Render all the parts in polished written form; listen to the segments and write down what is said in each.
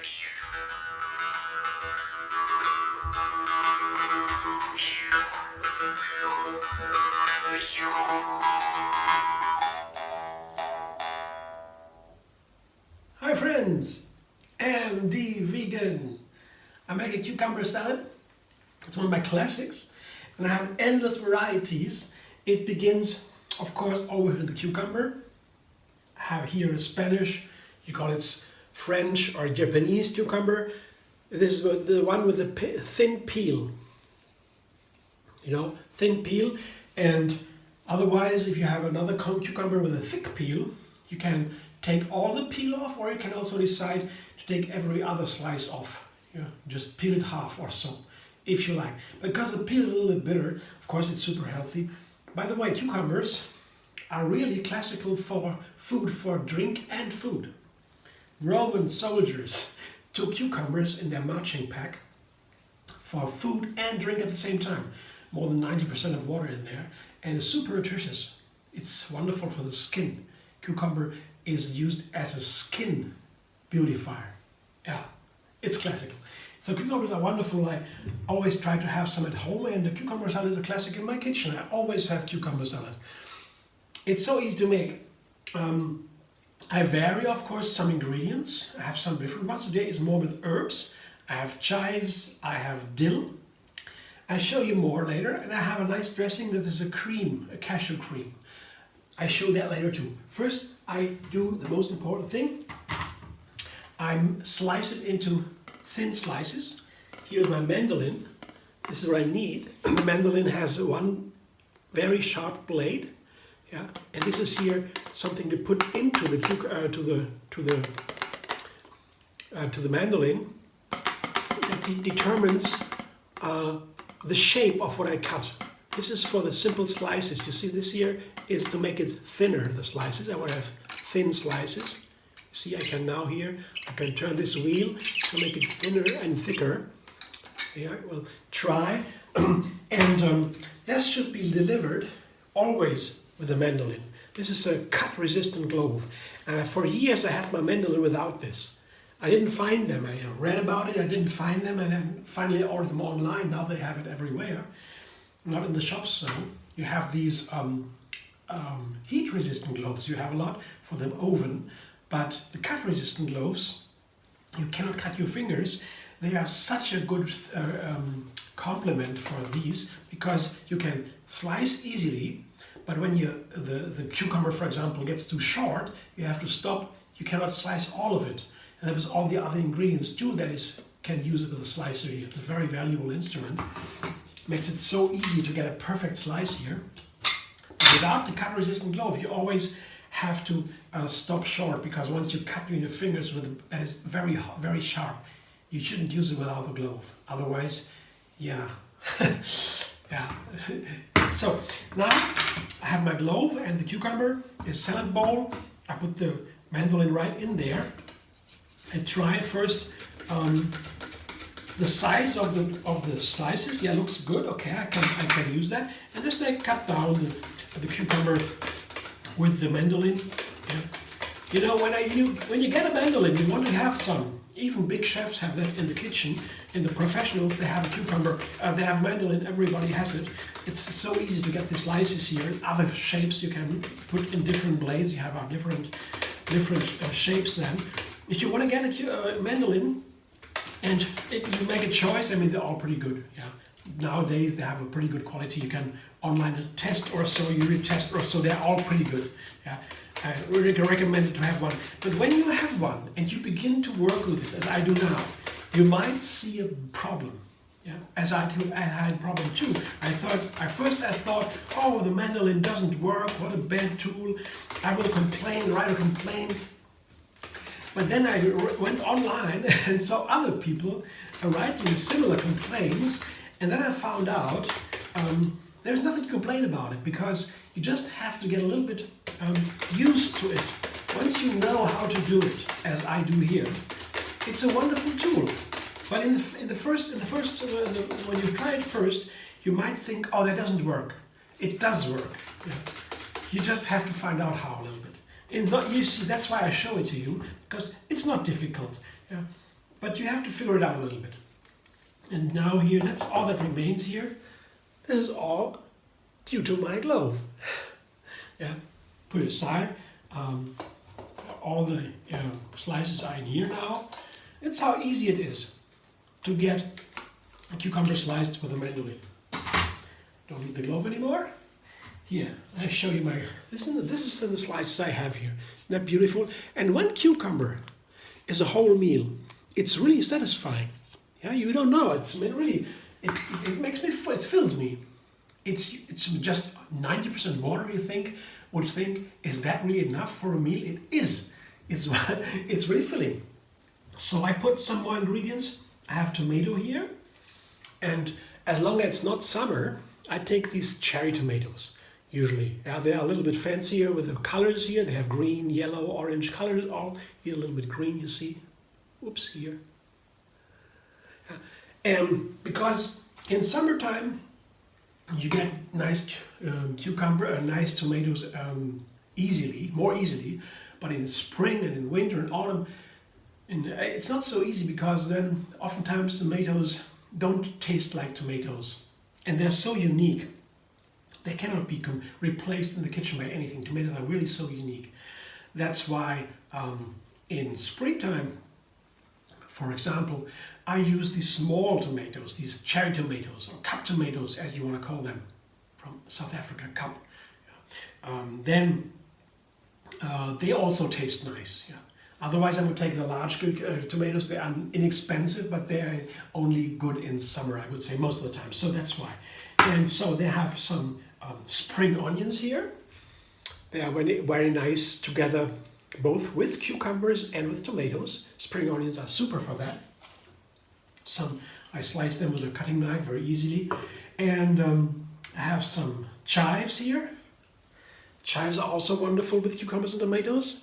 Hi friends, MD Vegan. I make a cucumber salad. It's one of my classics and I have endless varieties. It begins, of course, always with the cucumber. I have here a Spanish, you call it French or Japanese cucumber. This is the one with the thin peel. Thin peel. And otherwise, if you have another cucumber with a thick peel, you can take all the peel off, or you can also decide to take every other slice off. Just peel it half or so, if you like. Because the peel is a little bit bitter, of course it's super healthy. By the way, cucumbers are really classical for food, for drink and food. Roman soldiers took cucumbers in their marching pack for food and drink at the same time. More than 90% of water in there, and it's super nutritious. It's wonderful for the skin. Cucumber is used as a skin beautifier. Yeah, it's classical. So cucumbers are wonderful. I always try to have some at home, and the cucumber salad is a classic in my kitchen. I always have cucumber salad. It's so easy to make. I vary, of course, some ingredients. I have some different ones. Today is more with herbs. I have chives, I have dill. I'll show you more later, and I have a nice dressing that is a cream, a cashew cream. I show that later too. First, I do the most important thing. I slice it into thin slices. Here's my mandolin. This is what I need. The mandolin has one very sharp blade. Yeah, and this is here something to put into the mandolin that determines the shape of what I cut. This is for the simple slices. You see, this here is to make it thinner, the slices. I want to have thin slices. You see, I can now here, I can turn this wheel to make it thinner and thicker. Yeah, we'll try. And this should be delivered always with a mandolin. This is a cut-resistant glove. For years I had my mandolin without this. I didn't find them. I read about it, I didn't find them, and then finally I ordered them online. Now they have it everywhere. Not in the shops, so. You have these heat-resistant gloves. You have a lot for the oven, but the cut-resistant gloves, you cannot cut your fingers. They are such a good complement for these, because you can slice easily, but when the cucumber, for example, gets too short, you have to stop. You cannot slice all of it. And there was all the other ingredients too that can use it with a slicer here. It's a very valuable instrument. Makes it so easy to get a perfect slice here. Without the cut-resistant glove, you always have to stop short, because once you cut your fingers that is very, very sharp. You shouldn't use it without the glove. Otherwise, yeah. Yeah. So now I have my glove and the cucumber, a salad bowl. I put the mandolin right in there. And try first the size of the slices. Yeah, looks good. Okay, I can use that. And just like cut down the cucumber with the mandolin. Yeah. When you get a mandolin, you want to have some. Even big chefs have that in the kitchen. In the professionals, they have a cucumber. They have mandolin. Everybody has it. It's so easy to get the slices here. Other shapes you can put in different blades. You have different shapes then. If you want to get a mandolin and you make a choice, I mean, they're all pretty good. Yeah. Nowadays they have a pretty good quality. You can online test or so, you retest or so, they're all pretty good. Yeah. I really recommend to have one. But when you have one and you begin to work with it, as I do now, you might see a problem. Yeah. As I had a problem too. At first I thought, oh, the mandolin doesn't work, what a bad tool. I will write a complaint. But then I went online and saw other people writing similar complaints, and then I found out there's nothing to complain about it, because you just have to get a little bit used to it. Once you know how to do it, as I do here, it's a wonderful tool. But when you try it first, you might think, oh, that doesn't work. It does work. Yeah. You just have to find out how a little bit. You see, that's why I show it to you, because it's not difficult. Yeah. but you have to figure it out a little bit. And now here, that's all that remains here. This is all due to my glove. Yeah, put it aside. All the slices are in here now. That's how easy it is to get a cucumber sliced with a mandolin. Don't need the glove anymore. Here, I show you my, this is the slices I have here. Isn't that beautiful? And one cucumber is a whole meal. It's really satisfying. Yeah, you don't know. It's really, it makes me, it fills me. It's just 90% water. Would think, is that really enough for a meal? It is. It's really filling. So I put some more ingredients. I have tomato here, and as long as it's not summer, I take these cherry tomatoes. Usually, they are a little bit fancier with the colors here. They have green, yellow, orange colors. All here a little bit green. You see? Oops, here. And because in summertime you get nice nice tomatoes more easily, but in spring and in winter and autumn, it's not so easy, because then oftentimes tomatoes don't taste like tomatoes, and they're so unique. They cannot be replaced in the kitchen by anything. Tomatoes are really so unique. That's why in springtime, for example, I use these small tomatoes, these cherry tomatoes, or cup tomatoes, as you want to call them, from South Africa, cup. Then they also taste nice. Yeah. Otherwise, I would take the large tomatoes. They are inexpensive, but they are only good in summer, I would say, most of the time. So that's why. And so they have some spring onions here. They are very nice together, both with cucumbers and with tomatoes. Spring onions are super for that. I slice them with a cutting knife very easily. And I have some chives here. Chives are also wonderful with cucumbers and tomatoes.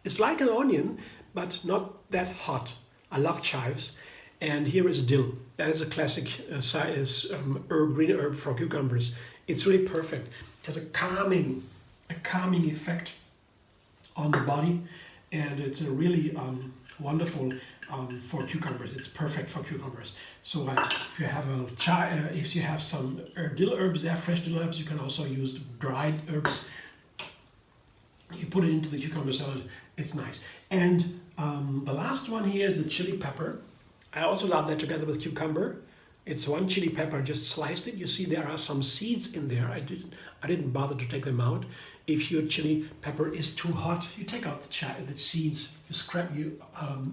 It's like an onion, but not that hot. I love chives. And here is dill. That is a classic green herb for cucumbers. It's really perfect. It has a calming effect on the body, and it's a really wonderful for cucumbers. It's perfect for cucumbers. So if you have some dill herbs, there, fresh dill herbs, you can also use dried herbs. You put it into the cucumber salad. It's nice. And the last one here is the chili pepper. I also love that together with cucumber. It's one chili pepper, just sliced it. You see there are some seeds in there. I didn't bother to take them out. If your chili pepper is too hot, you take out the seeds. You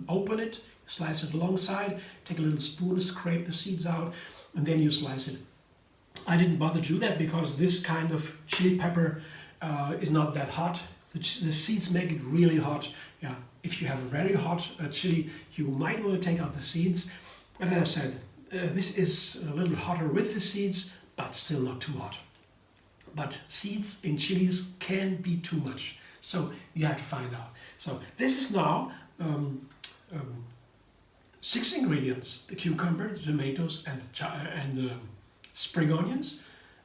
open it, slice it alongside, take a little spoon, scrape the seeds out, and then you slice it. I didn't bother to do that because this kind of chili pepper is not that hot. The seeds make it really hot. Yeah, if you have a very hot chili, you might want to take out the seeds. But as I said, this is a little bit hotter with the seeds, but still not too hot. But seeds in chilies can be too much, so you have to find out. So this is now 6 ingredients: the cucumber, the tomatoes, and the spring onions.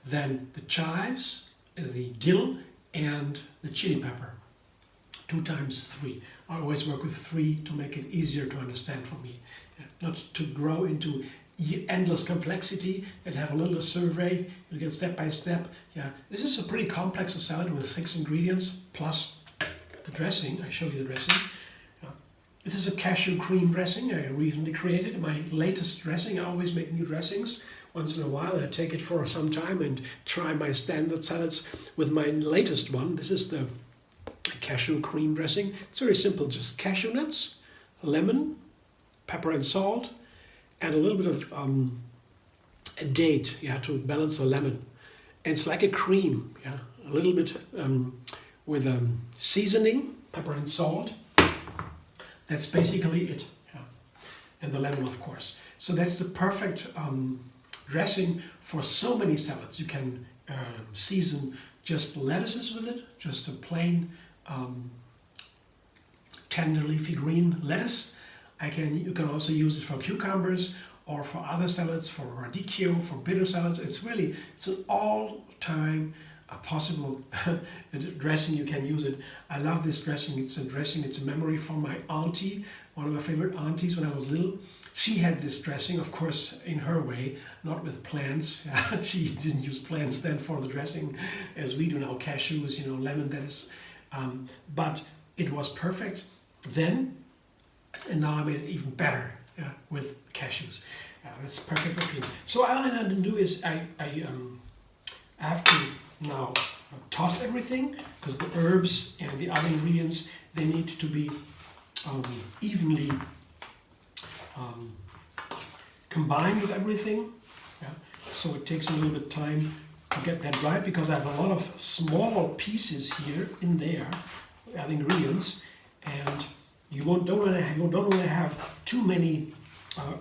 Then the chives, the dill, and the chili pepper. 2 times 3. I always work with 3 to make it easier to understand for me. Not to grow into endless complexity and have a little survey. You get step by step. Yeah, this is a pretty complex salad with 6 ingredients plus the dressing. I show you the dressing. This is a cashew cream dressing I recently created. My latest dressing. I always make new dressings. Once in a while I take it for some time and try my standard salads with my latest one. This is the cashew cream dressing. It's very simple, just cashew nuts, lemon, pepper and salt, and a little bit of a date, to balance the lemon. And it's like a cream, a little bit with seasoning, pepper and salt. That's basically it, and the lemon, of course. So that's the perfect dressing for so many salads. You can season just lettuces with it, just a plain tender leafy green lettuce. You can also use it for cucumbers or for other salads, for radicchio, for bitter salads. It's an all-time a possible dressing you can use it. I love this dressing. It's a memory from my auntie, one of my favorite aunties when I was little. She had this dressing, of course, in her way, not with plants. She didn't use plants then for the dressing as we do now, cashews, lemon, that is. But it was perfect then, and now I made it even better with cashews. That's perfect for cream. So all I have to do is I have to now toss everything, because the herbs and the other ingredients, they need to be evenly combined with everything. So it takes a little bit of time to get that right, because I have a lot of small pieces here in there, other ingredients, and you don't want to have too many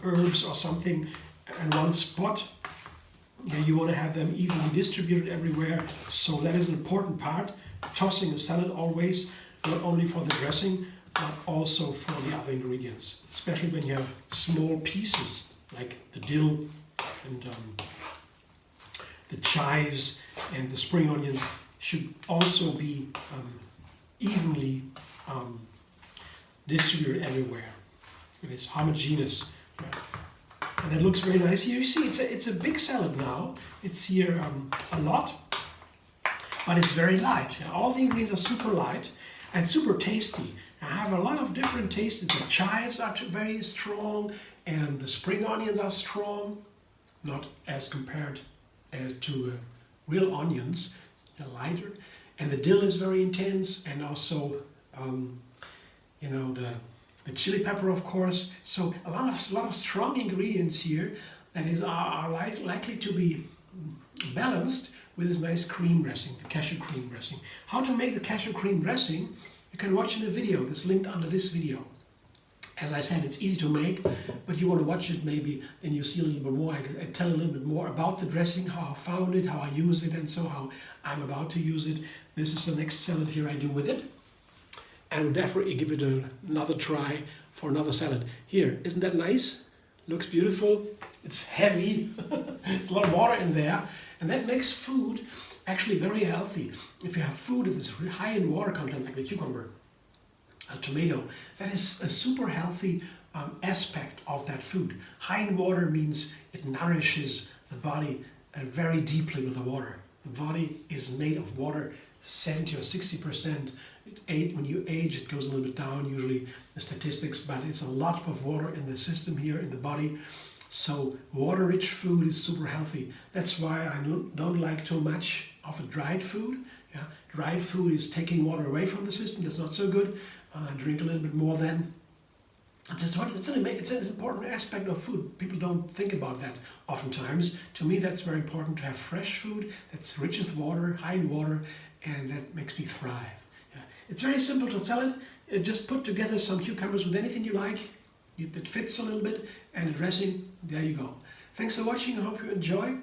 herbs or something in one spot. You want to have them evenly distributed everywhere. So that is an important part. Tossing a salad always, not only for the dressing, but also for the other ingredients. Especially when you have small pieces, like the dill and the chives and the spring onions should also be evenly distributed everywhere. It is homogeneous. And it looks very nice here. You see, it's a big salad now. It's here a lot, but it's very light. All the ingredients are super light and super tasty. I have a lot of different tastes. The chives are very strong, and the spring onions are strong, not as compared as to real onions. They're lighter, and the dill is very intense, and also the chili pepper, of course. So a lot of strong ingredients here that are likely to be balanced with this nice cream dressing, the cashew cream dressing. How to make the cashew cream dressing, you can watch in the video that's linked under this video. As I said, it's easy to make, but you want to watch it maybe, and you see a little bit more. I tell a little bit more about the dressing, how I found it, how I use it, and so how I'm about to use it. This is the next salad here I do with it. And will definitely give it another try for another salad. Here, isn't that nice? Looks beautiful. It's heavy. There's a lot of water in there. And that makes food actually very healthy. If you have food that is high in water content, like the cucumber, a tomato, that is a super healthy aspect of that food. High in water means it nourishes the body very deeply with the water. The body is made of water, 70 or 60%. When you age, it goes a little bit down, usually the statistics, but it's a lot of water in the system here in the body. So water-rich food is super healthy. That's why I don't like too much of a dried food. Dried food is taking water away from the system. That's not so good. Drink a little bit more then. It's an important aspect of food. People don't think about that oftentimes. To me, that's very important to have fresh food that's rich with water, high in water, and that makes me thrive. It's very simple to sell it. Just put together some cucumbers with anything you like. That fits a little bit, and a dressing, there you go. Thanks for watching. I hope you enjoy.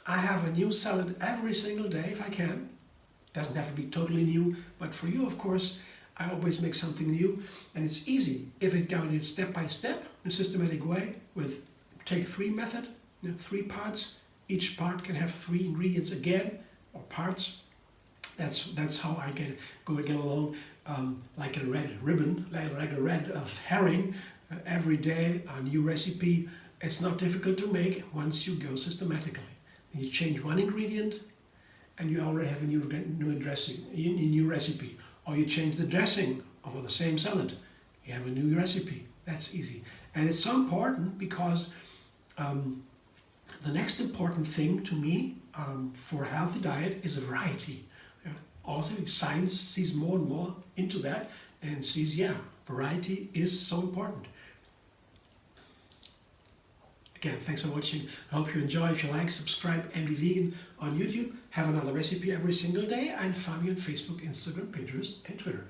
I have a new salad every single day if I can. Doesn't have to be totally new, but for you, of course, I always make something new, and it's easy if it goes step by step in a systematic way with take 3 method, 3 parts. Each part can have 3 ingredients again, or parts. That's how I get along, like a red ribbon, like a red herring. Every day a new recipe. It's not difficult to make once you go systematically. You change 1 ingredient, and you already have a new dressing, a new recipe. Or you change the dressing of the same salad, you have a new recipe. That's easy, and it's so important because the next important thing to me for a healthy diet is a variety. Also, science sees more and more into that and sees, variety is so important. Again, thanks for watching. I hope you enjoy. If you like, subscribe and be vegan on YouTube. Have another recipe every single day, and find me on Facebook, Instagram, Pinterest, and Twitter.